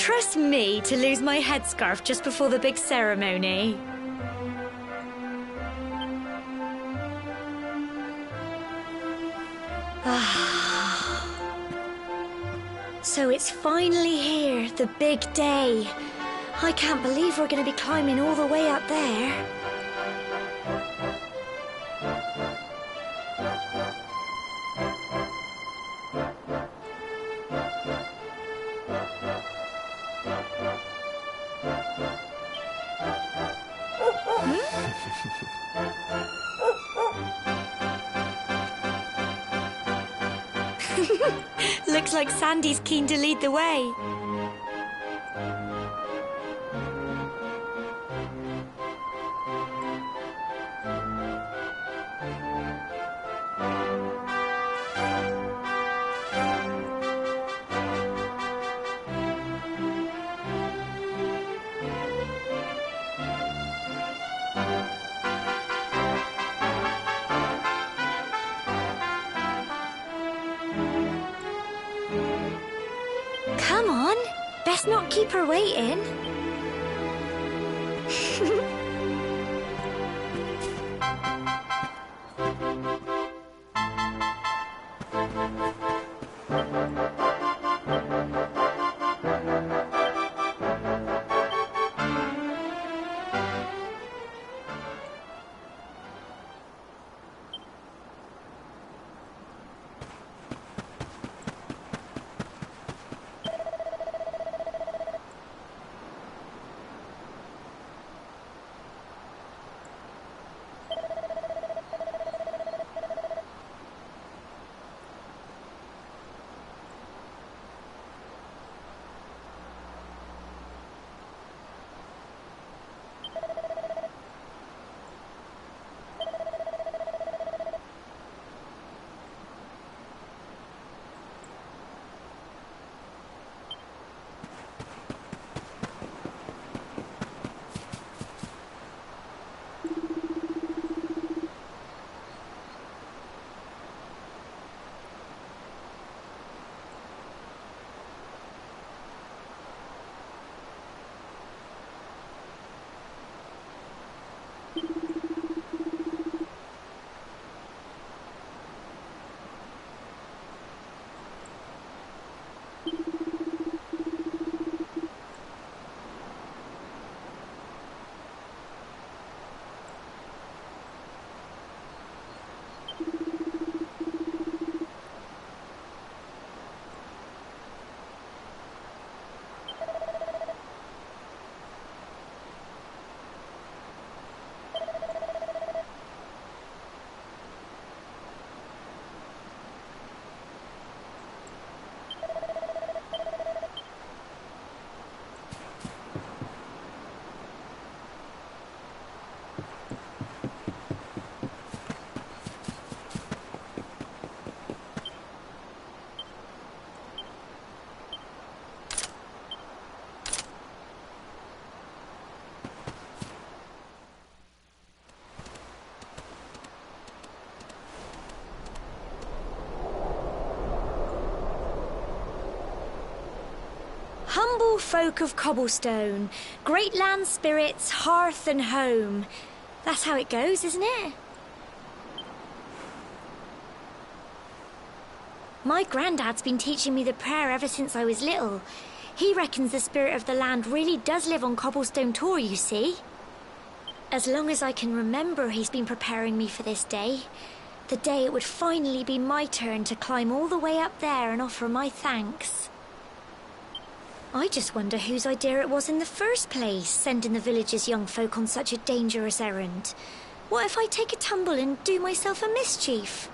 Trust me to lose my headscarf just before the big ceremony. So it's finally here, the big day. I can't believe we're going to be climbing all the way up there. Looks like Sandy's keen to lead the way. Come on, best not keep her waiting. Humble folk of Cobblestone, great land spirits, hearth and home. That's how it goes, isn't it? My granddad's been teaching me the prayer ever since I was little. He reckons the spirit of the land really does live on Cobblestone Tor, you see. As long as I can remember, he's been preparing me for this day. The day it would finally be my turn to climb all the way up there and offer my thanks. I just wonder whose idea it was in the first place, sending the village's young folk on such a dangerous errand. What if I take a tumble and do myself a mischief?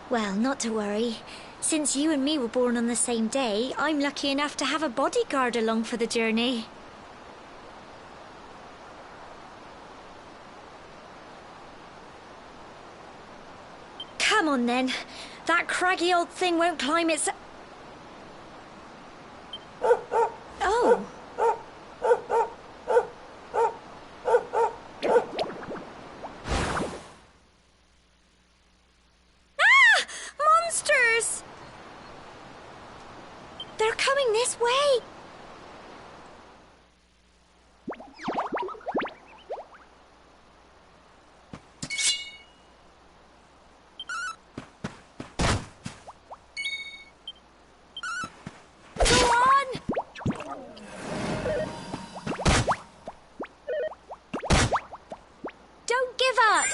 Well, not to worry. Since you and me were born on the same day, I'm lucky enough to have a bodyguard along for the journey. Come on then. That craggy old thing won't climb its... Oh. Ah! Monsters! okay? Go on! Don't give up!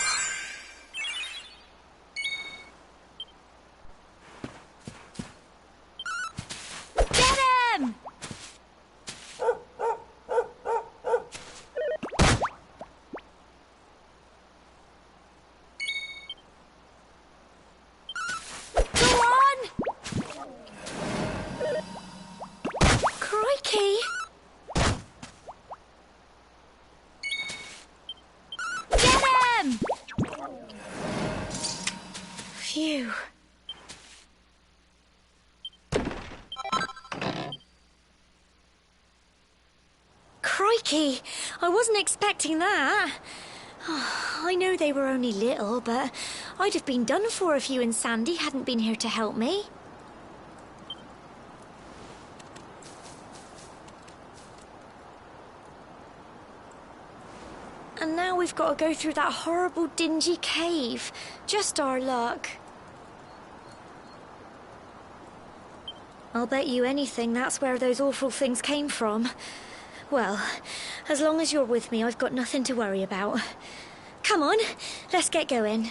Get him! Go on! Crikey! Get him! Phew. Crikey, I wasn't expecting that. I know they were only little, but I'd have been done for if you and Sandy hadn't been here to help me. And now we've got to go through that horrible, dingy cave. Just our luck. I'll bet you anything that's where those awful things came from. Well, as long as you're with me, I've got nothing to worry about. Come on, let's get going.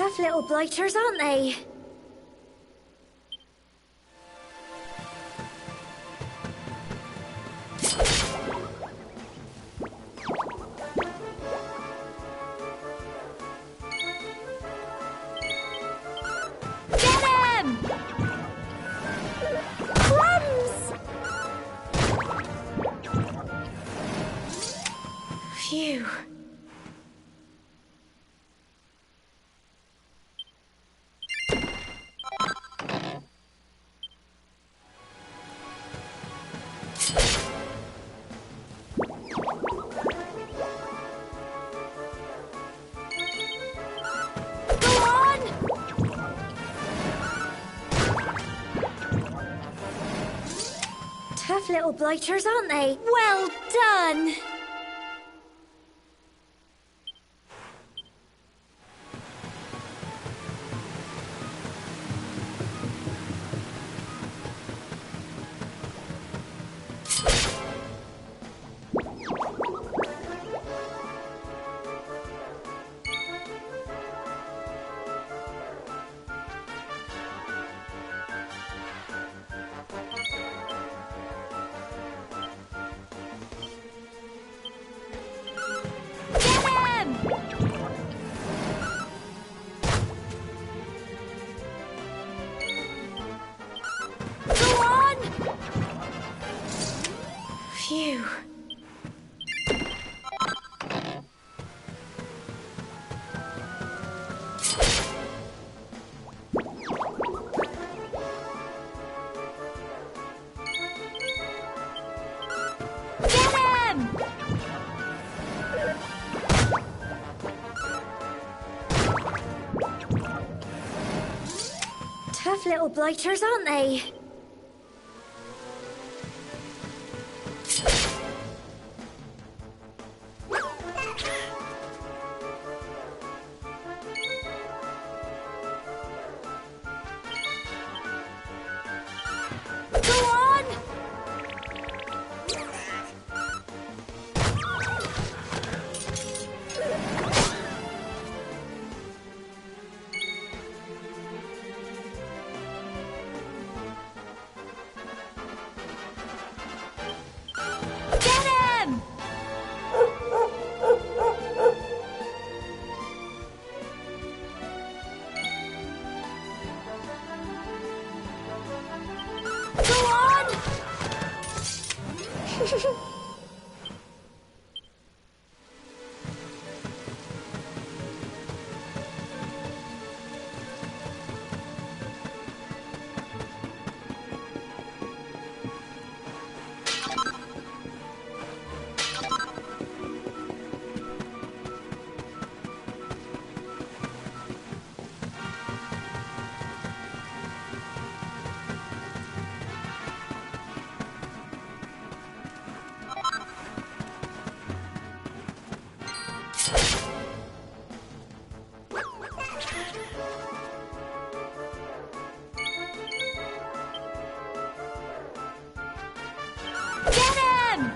Tough little blighters, aren't they? Get him! Crumbs! Phew. Tough little blighters, aren't they? Well done! Phew. Get him! Tough little blighters, aren't they? Go on! Get him! Go on! Get him!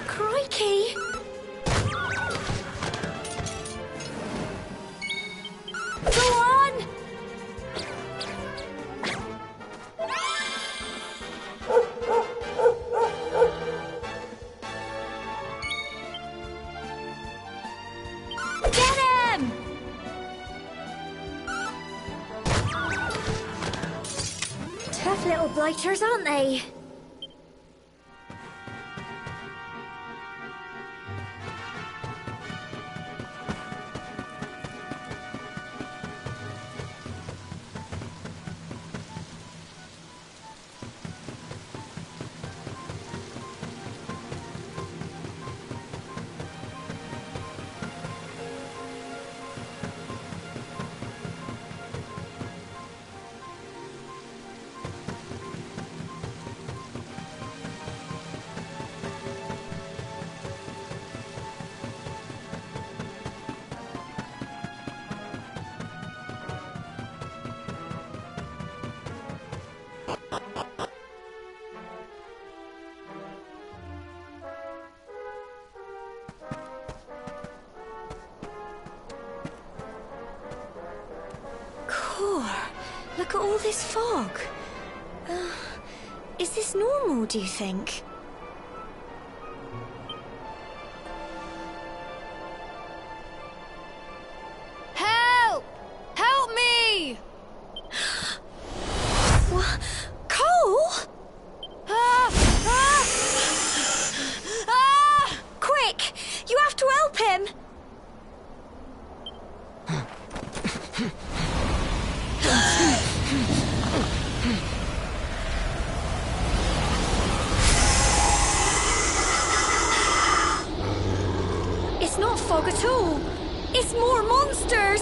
Crikey! Go on! Get him! Tough little blighters, aren't they? Core, look at all this fog. Is this normal, do you think? Help! Help me! What? Cole? Ah! Ah! Ah! Quick! You have to help him! It's not fog at all. It's more monsters.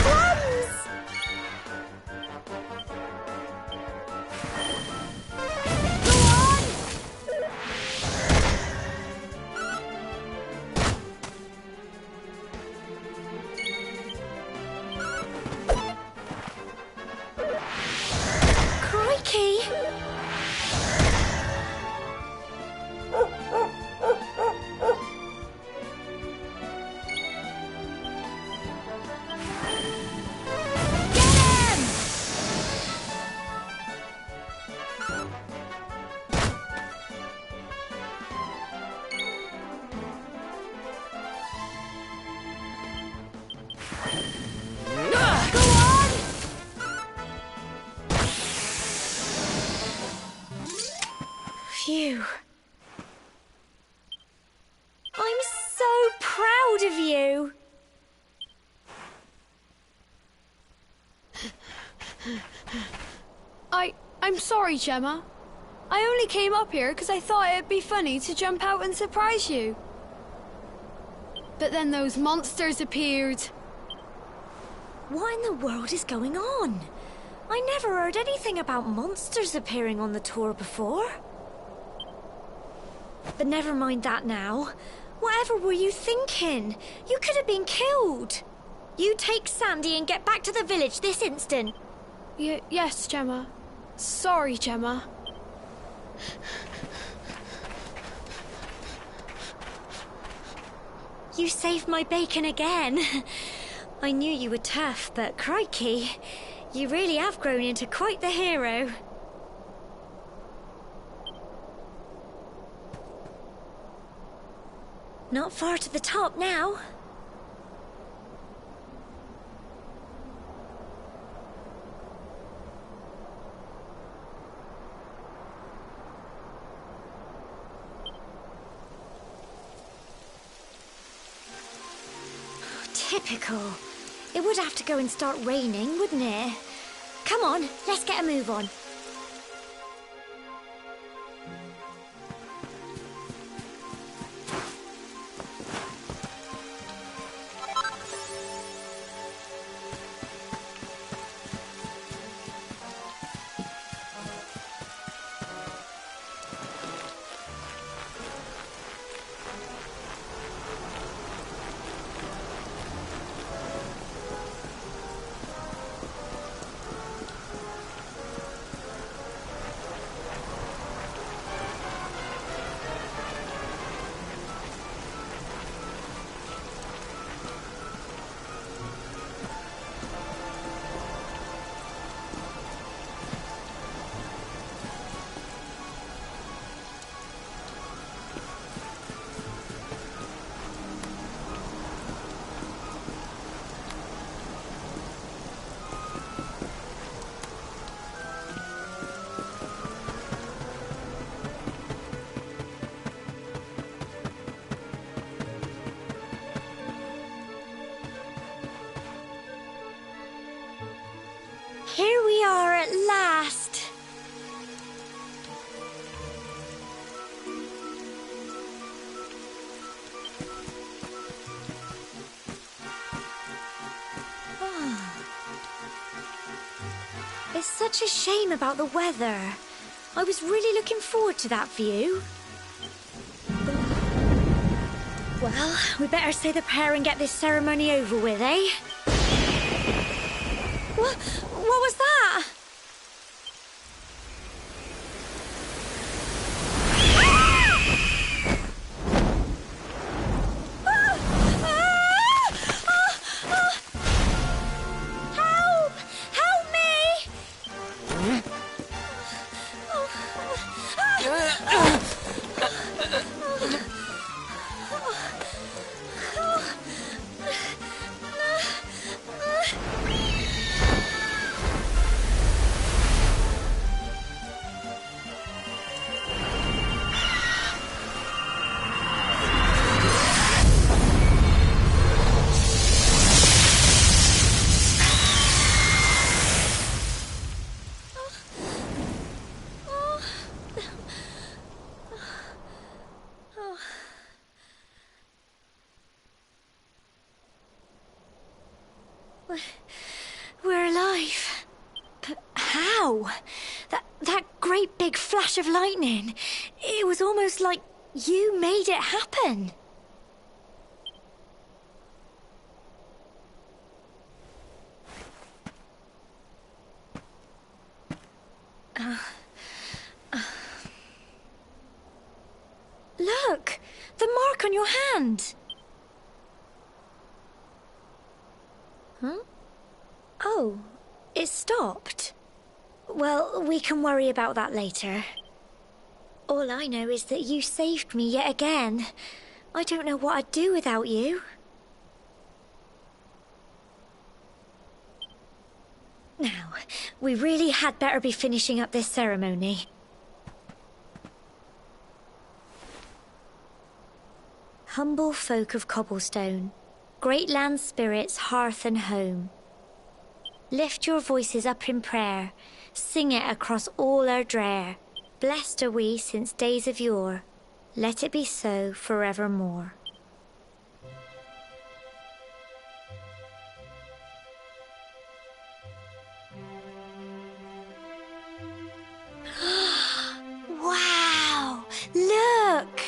Plums! Go on! I'm sorry, Gemma. I only came up here because I thought it'd be funny to jump out and surprise you. But then those monsters appeared. What in the world is going on? I never heard anything about monsters appearing on the tour before. But never mind that now. Whatever were you thinking? You could have been killed. You take Sandy and get back to the village this instant. Yes, Gemma. Sorry, Gemma. You saved my bacon again. I knew you were tough, but crikey, you really have grown into quite the hero. Not far to the top now. Typical. It would have to go and start raining, wouldn't it? Come on, let's get a move on. Here we are at last. It's such a shame about the weather. I was really looking forward to that view. Well, we better say the prayer and get this ceremony over with, eh? What was that? Help! Help me! We're alive. But how? That great big flash of lightning. It was almost like you made it happen. Look! The mark on your hand! Huh? Oh, it stopped. Well, we can worry about that later. All I know is that you saved me yet again. I don't know what I'd do without you. Now, we really had better be finishing up this ceremony. Humble folk of Cobblestone, great land spirits, hearth and home. Lift your voices up in prayer, sing it across all our drear. Blessed are we since days of yore, let it be so forevermore. Wow! Look!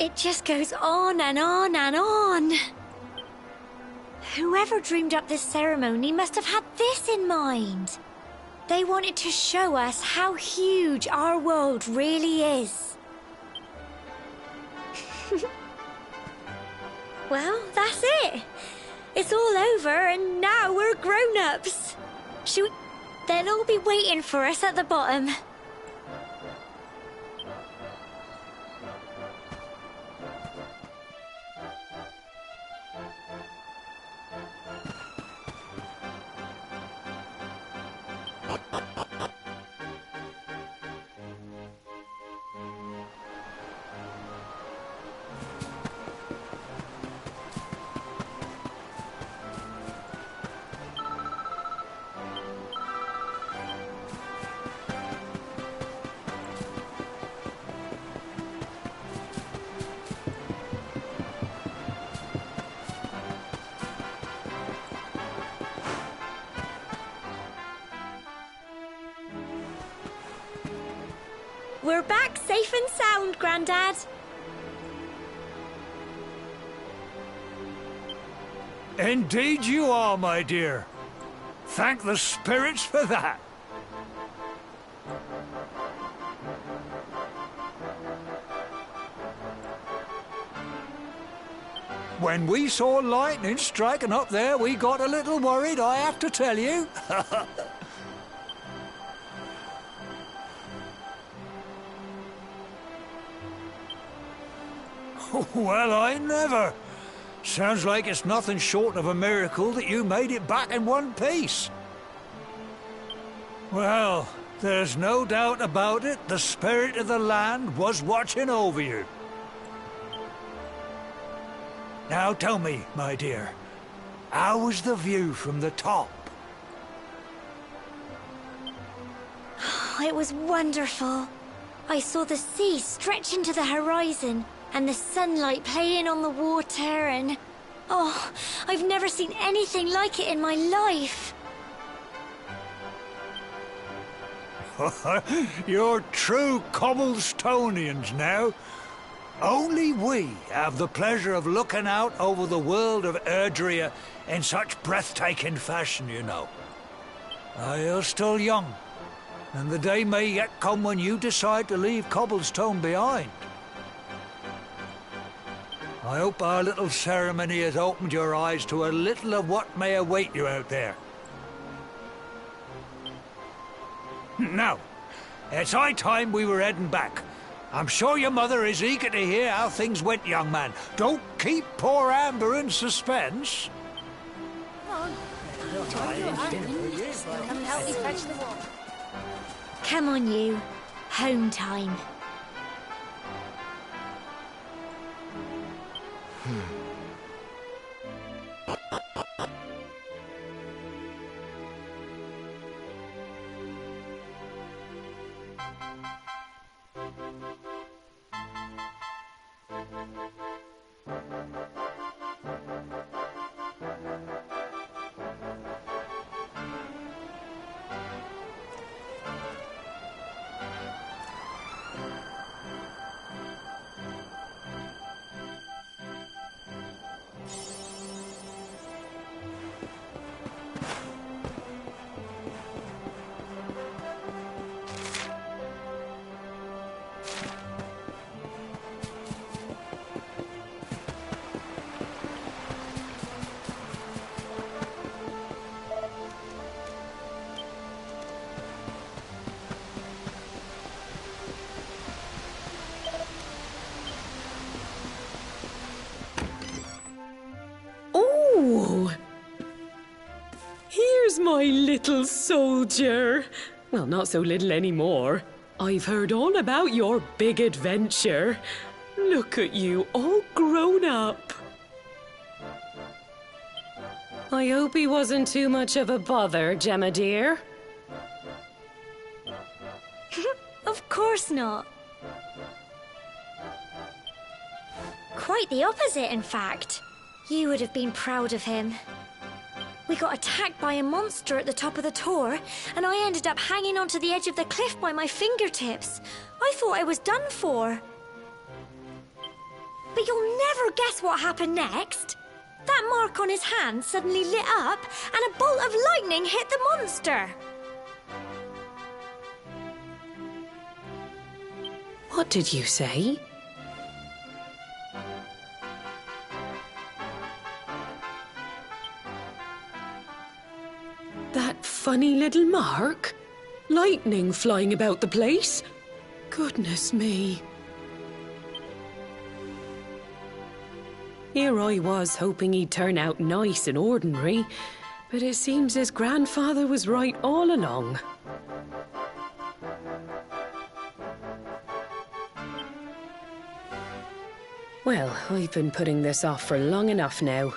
It just goes on and on and on. Whoever dreamed up this ceremony must have had this in mind. They wanted to show us how huge our world really is. Well, that's it. It's all over and now we're grown-ups. They'll all be waiting for us at the bottom. We're back safe and sound, Grandad. Indeed you are, my dear. Thank the spirits for that. When we saw lightning striking up there, we got a little worried, I have to tell you. Well, I never. Sounds like it's nothing short of a miracle that you made it back in one piece. Well, there's no doubt about it, the spirit of the land was watching over you. Now tell me, my dear, how was the view from the top? It was wonderful. I saw the sea stretch into the horizon and the sunlight playing on the water and... Oh, I've never seen anything like it in my life. You're true Cobblestonians now. Only we have the pleasure of looking out over the world of Erdrea in such breathtaking fashion, you know. You're still young, and the day may yet come when you decide to leave Cobblestone behind. I hope our little ceremony has opened your eyes to a little of what may await you out there. Now, it's high time we were heading back. I'm sure your mother is eager to hear how things went, young man. Don't keep poor Amber in suspense. Come on, you. Home time. My little soldier. Well, not so little anymore. I've heard all about your big adventure. Look at you, all grown up. I hope he wasn't too much of a bother, Gemma dear. Of course not. Quite the opposite, in fact. You would have been proud of him. We got attacked by a monster at the top of the tor, and I ended up hanging onto the edge of the cliff by my fingertips. I thought I was done for. But you'll never guess what happened next. That mark on his hand suddenly lit up, and a bolt of lightning hit the monster. What did you say? That funny little mark? Lightning flying about the place? Goodness me. Here I was hoping he'd turn out nice and ordinary, but it seems his grandfather was right all along. Well, I've been putting this off for long enough now.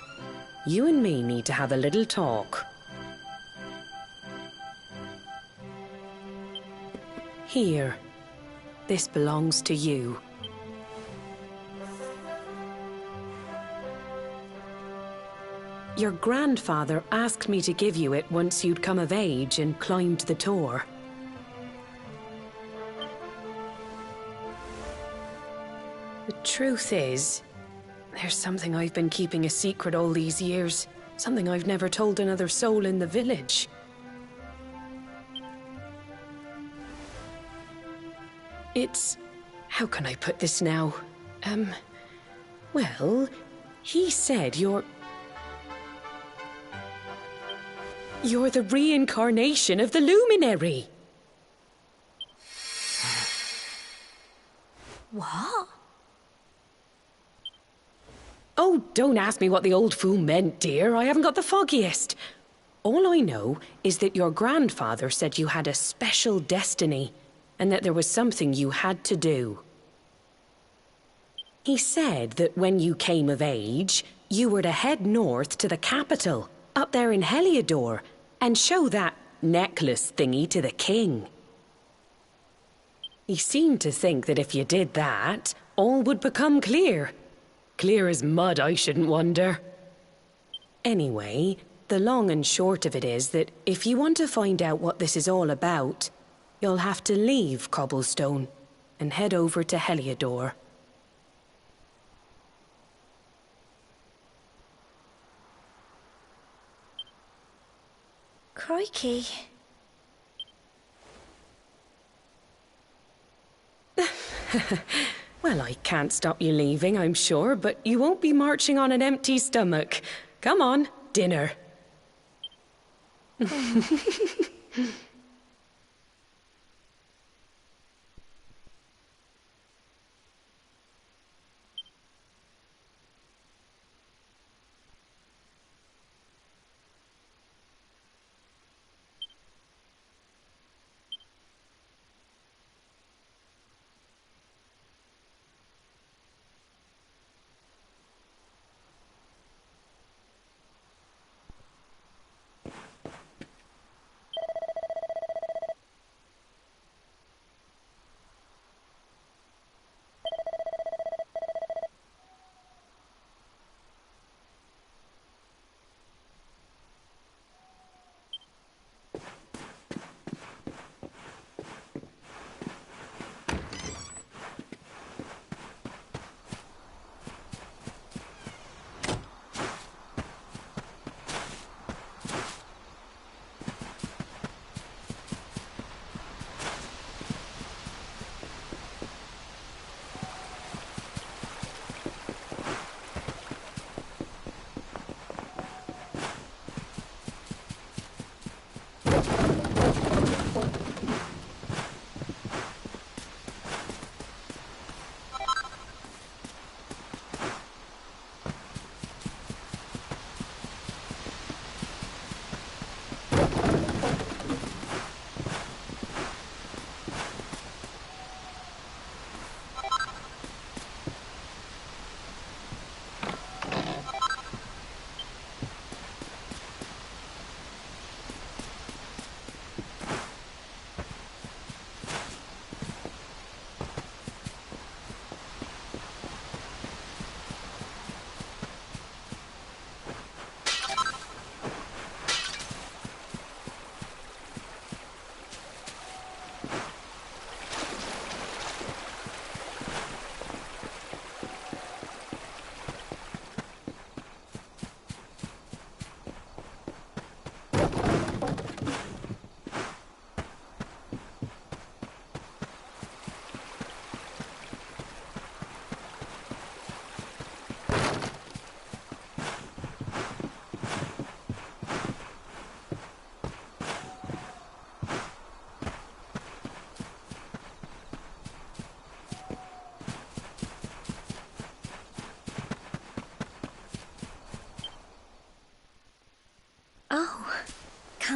You and me need to have a little talk. Here. This belongs to you. Your grandfather asked me to give you it once you'd come of age and climbed the tor. The truth is, there's something I've been keeping a secret all these years. Something I've never told another soul in the village. It's... how can I put this now? Well, he said you're the reincarnation of the Luminary. What? Oh, don't ask me what the old fool meant, dear. I haven't got the foggiest. All I know is that your grandfather said you had a special destiny, and that there was something you had to do. He said that when you came of age, you were to head north to the capital, up there in Heliodor, and show that necklace thingy to the king. He seemed to think that if you did that, all would become clear. Clear as mud, I shouldn't wonder. Anyway, the long and short of it is that if you want to find out what this is all about, you'll have to leave Cobblestone and head over to Heliodor. Crikey. Well, I can't stop you leaving, I'm sure, but you won't be marching on an empty stomach. Come on, dinner.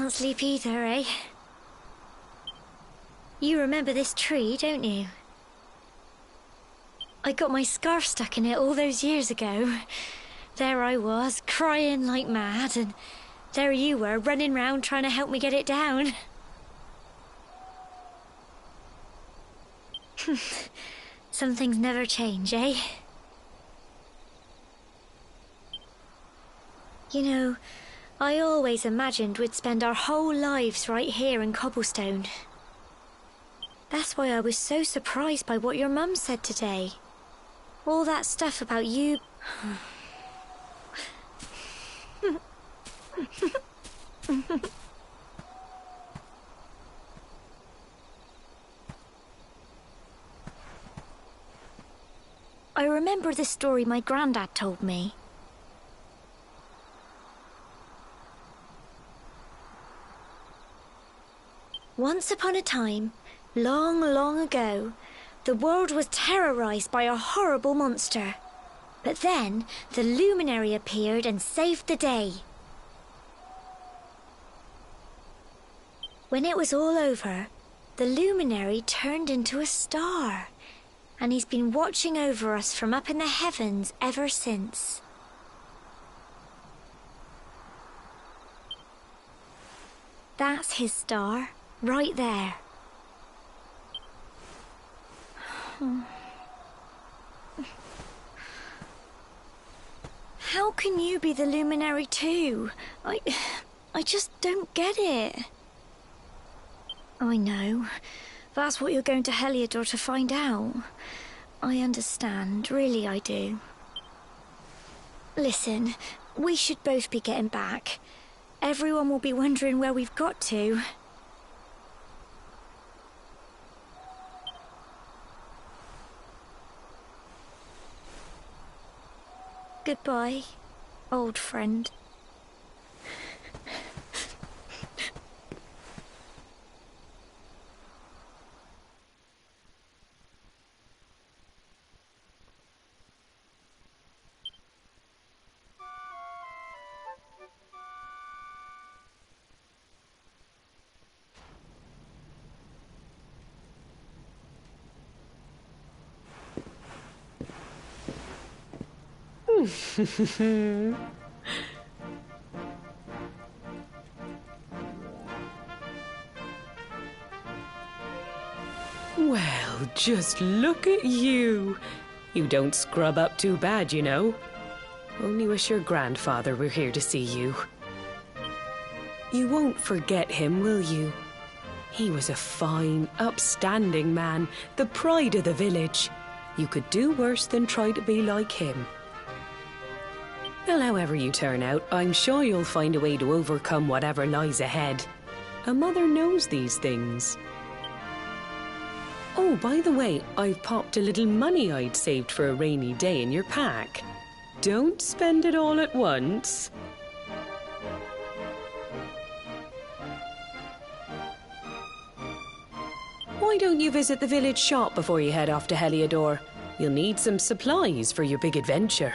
can't sleep either, eh? You remember this tree, don't you? I got my scarf stuck in it all those years ago. There I was, crying like mad, and there you were, running round trying to help me get it down. Some things never change, eh? You know, I always imagined we'd spend our whole lives right here in Cobblestone. That's why I was so surprised by what your mum said today. All that stuff about you... I remember the story my granddad told me. Once upon a time, long, long ago, the world was terrorized by a horrible monster. But then, the luminary appeared and saved the day. When it was all over, the luminary turned into a star, and he's been watching over us from up in the heavens ever since. That's his star, right there. How can you be the luminary too? I just don't get it. I know. That's what you're going to Heliodor to find out. I understand, really I do. Listen, we should both be getting back. Everyone will be wondering where we've got to. Goodbye, old friend. Well, just look at you. You don't scrub up too bad, you know. Only wish your grandfather were here to see you. You won't forget him, will you? He was a fine, upstanding man, the pride of the village. You could do worse than try to be like him. Well, however you turn out, I'm sure you'll find a way to overcome whatever lies ahead. A mother knows these things. Oh, by the way, I've popped a little money I'd saved for a rainy day in your pack. Don't spend it all at once. Why don't you visit the village shop before you head off to Heliodor? You'll need some supplies for your big adventure.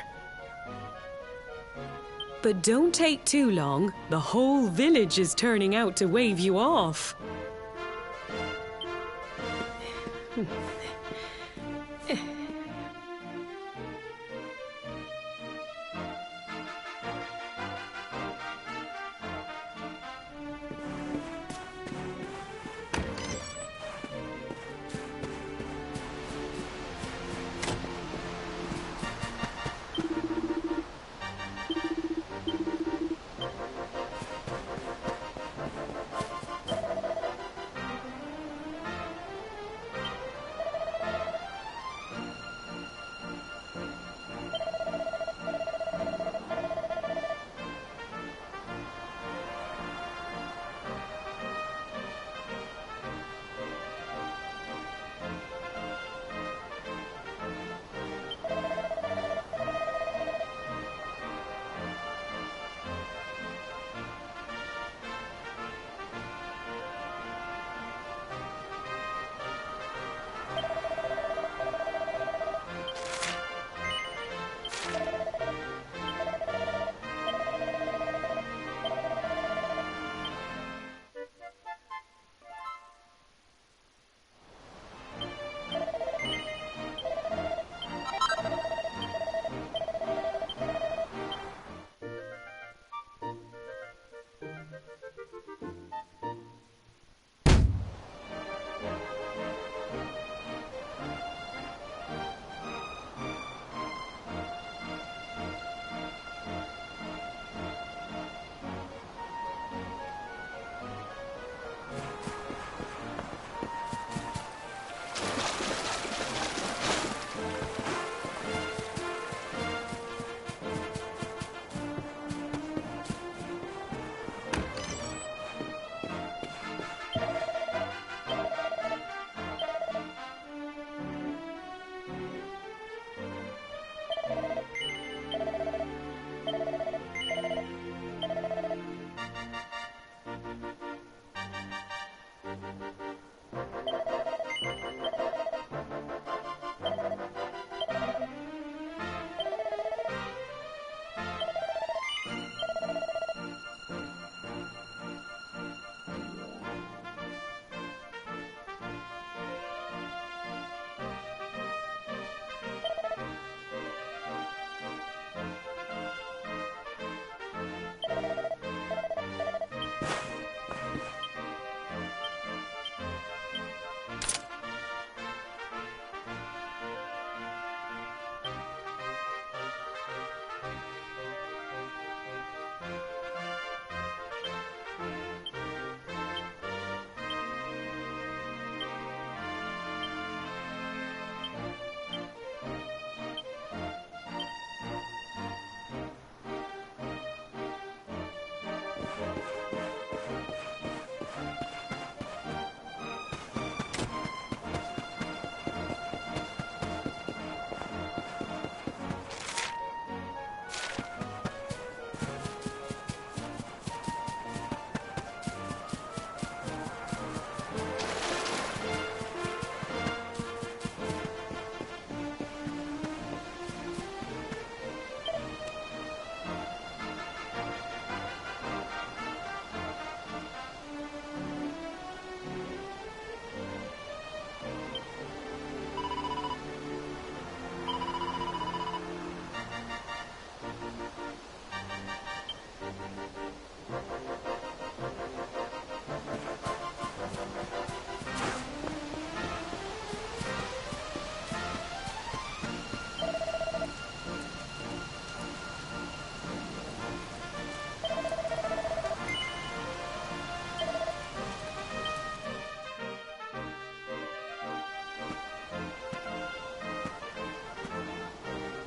But don't take too long. The whole village is turning out to wave you off.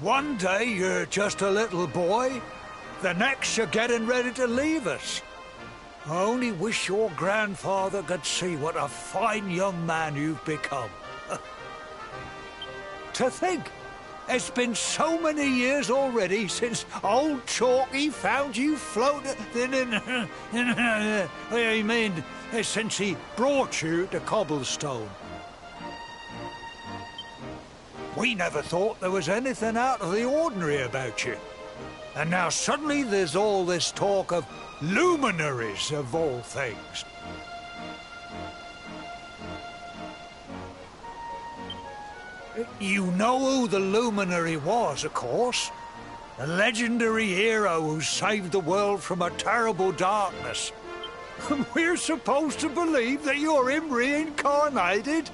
One day you're just a little boy, the next you're getting ready to leave us. I only wish your grandfather could see what a fine young man you've become. To think, it's been so many years already since old Chalky found you floating I mean, since he brought you to Cobblestone. We never thought there was anything out of the ordinary about you. And now suddenly there's all this talk of luminaries of all things. You know who the luminary was, of course. A legendary hero who saved the world from a terrible darkness. We're supposed to believe that you're him reincarnated?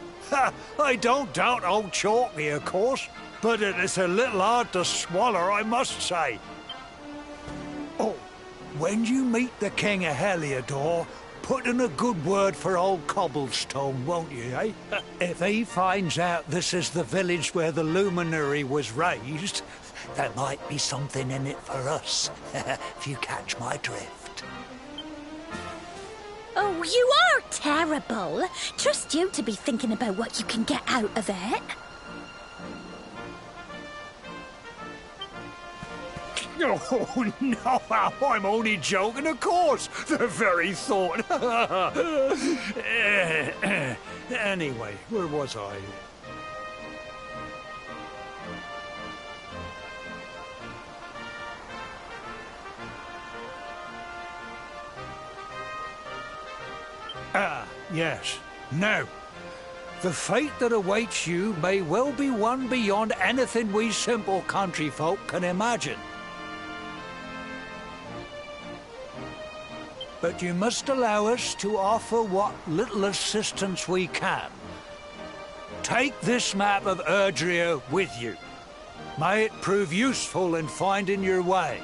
I don't doubt old Chalky, of course, but it's a little hard to swallow, I must say. Oh, when you meet the King of Heliodor, put in a good word for old Cobblestone, won't you, eh? If he finds out this is the village where the luminary was raised, there might be something in it for us, if you catch my drift. Oh, you are terrible. Trust you to be thinking about what you can get out of it. Oh, no, I'm only joking, of course. The very thought. Anyway, where was I? Ah, yes. Now, the fate that awaits you may well be one beyond anything we simple country folk can imagine. But you must allow us to offer what little assistance we can. Take this map of Erdrea with you. May it prove useful in finding your way.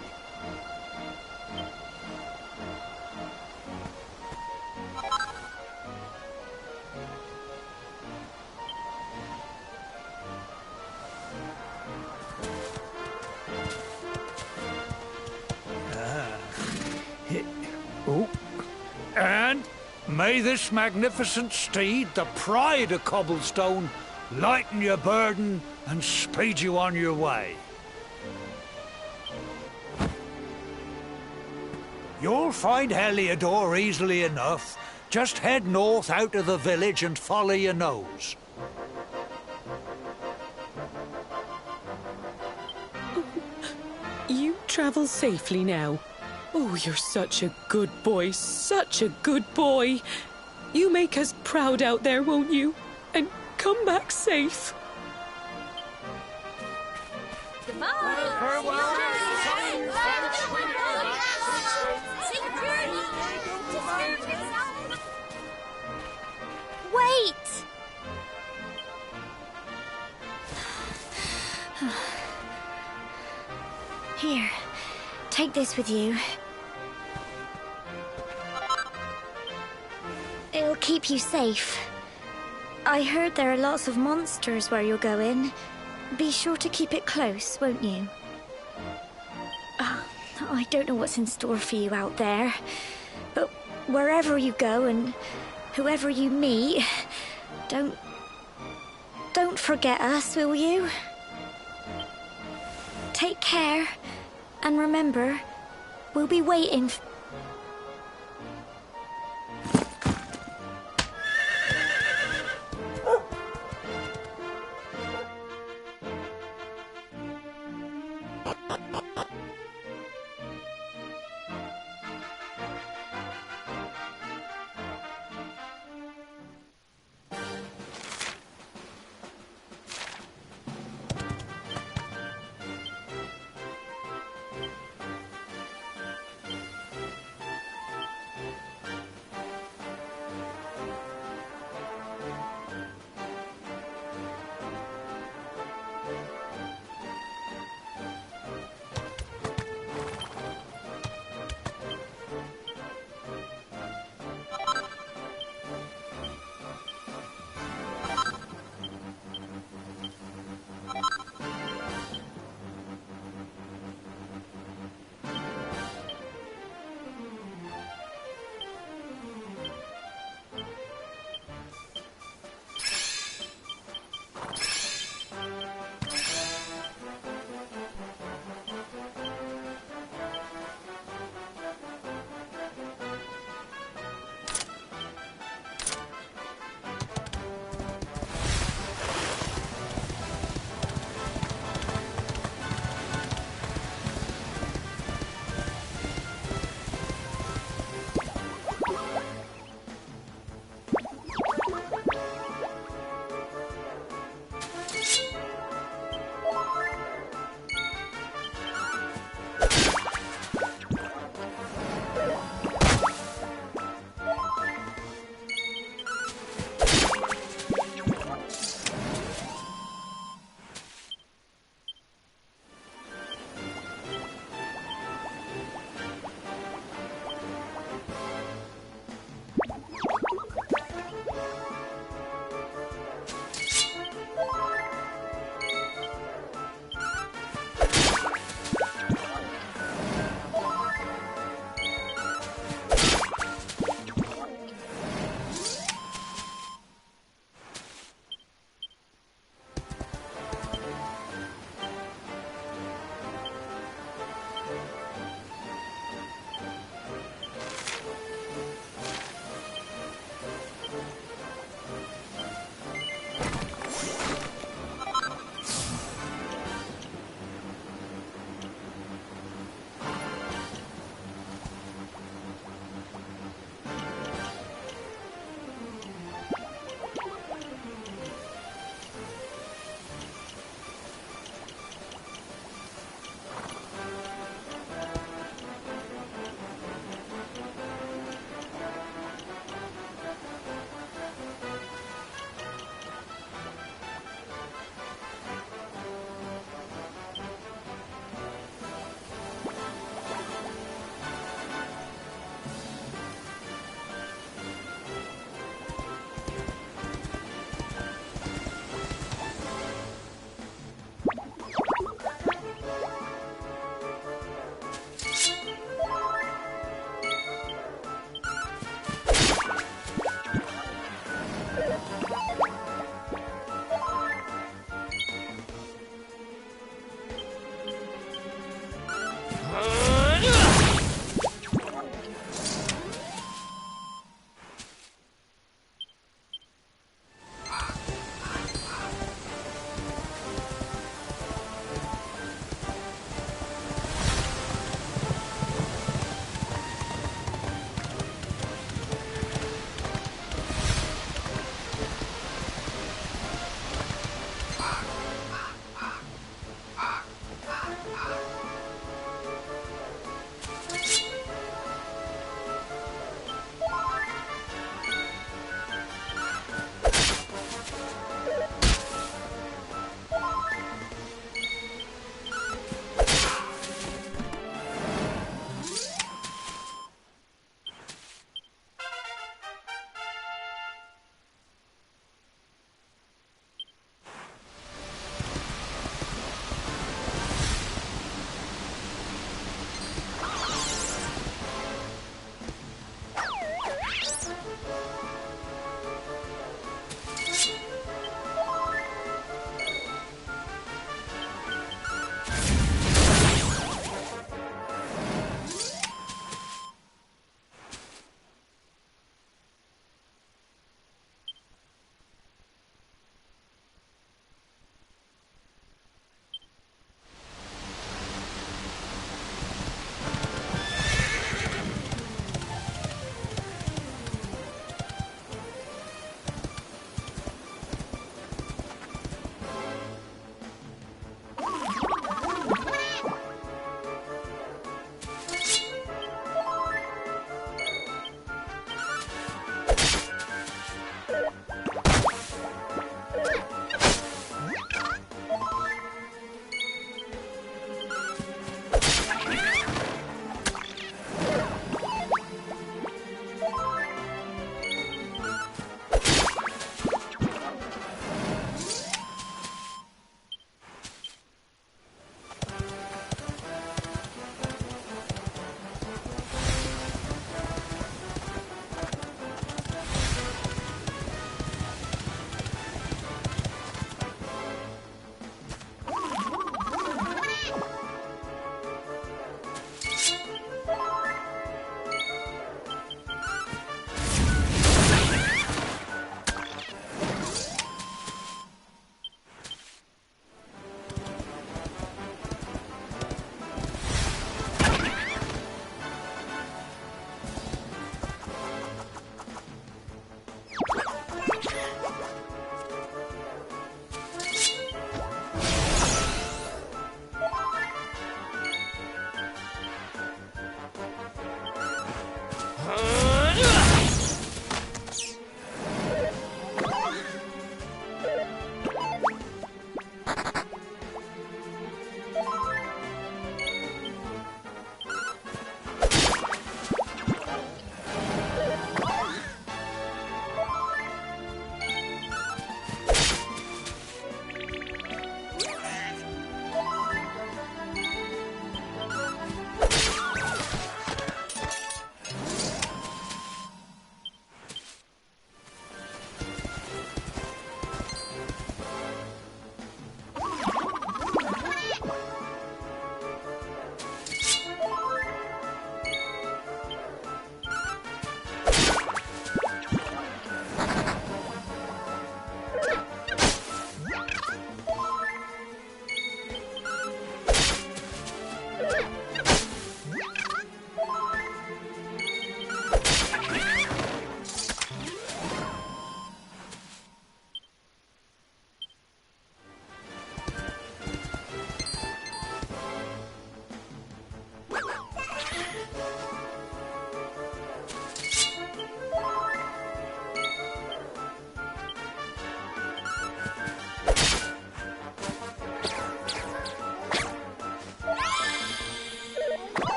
And may this magnificent steed, the pride of Cobblestone, lighten your burden and speed you on your way. You'll find Heliodor easily enough. Just head north out of the village and follow your nose. You travel safely now. Oh, you're such a good boy, such a good boy. You make us proud out there, won't you? And come back safe. Wait! Here, take this with you. It'll keep you safe. I heard there are lots of monsters where you're going. Be sure to keep it close, won't you? I don't know what's in store for you out there, but wherever you go and whoever you meet, don't forget us, will you? Take care, and remember, we'll be waiting.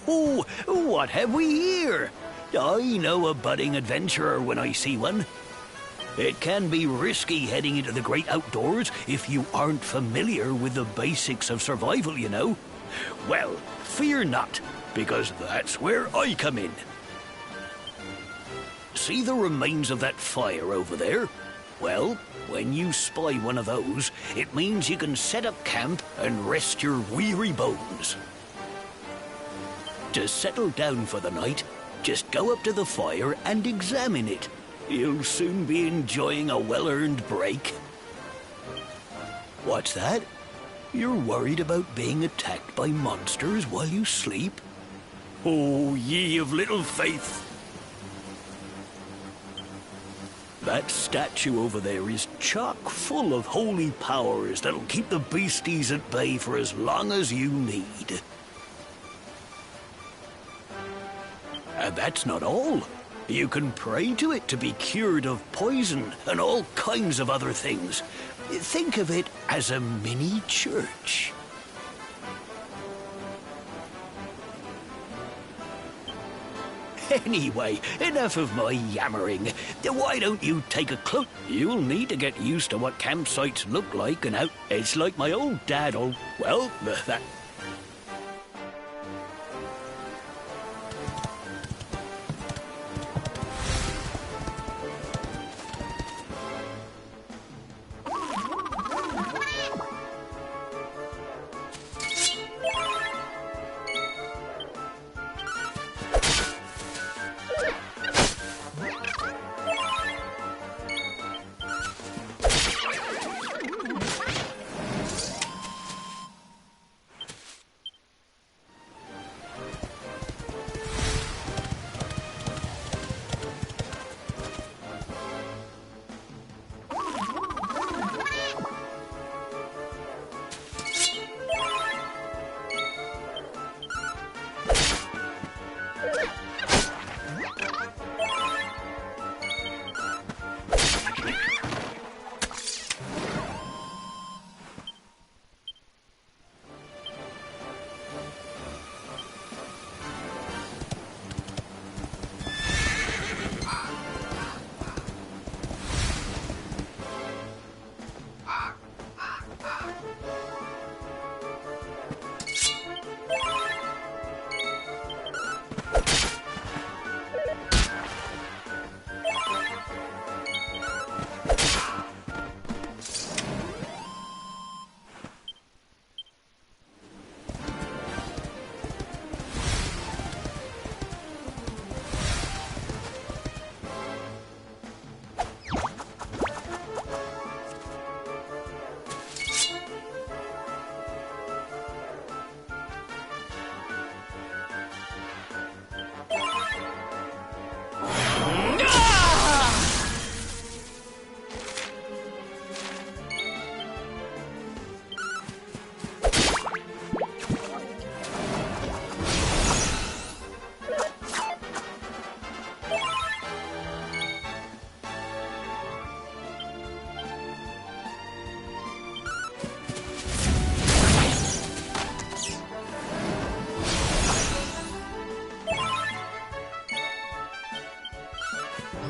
Oh, what have we here? I know a budding adventurer when I see one. It can be risky heading into the great outdoors if you aren't familiar with the basics of survival, you know. Well, fear not, because that's where I come in. See the remains of that fire over there? Well, when you spy one of those, it means you can set up camp and rest your weary bones. To settle down for the night, just go up to the fire and examine it. You'll soon be enjoying a well-earned break. What's that? You're worried about being attacked by monsters while you sleep? Oh, ye of little faith! That statue over there is chock full of holy powers that'll keep the beasties at bay for as long as you need. And that's not all. You can pray to it to be cured of poison and all kinds of other things. Think of it as a mini church. Anyway, enough of my yammering. Why don't you take a cloak? You'll need to get used to what campsites look like and how... It's like my old dad, well, that...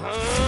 Huh?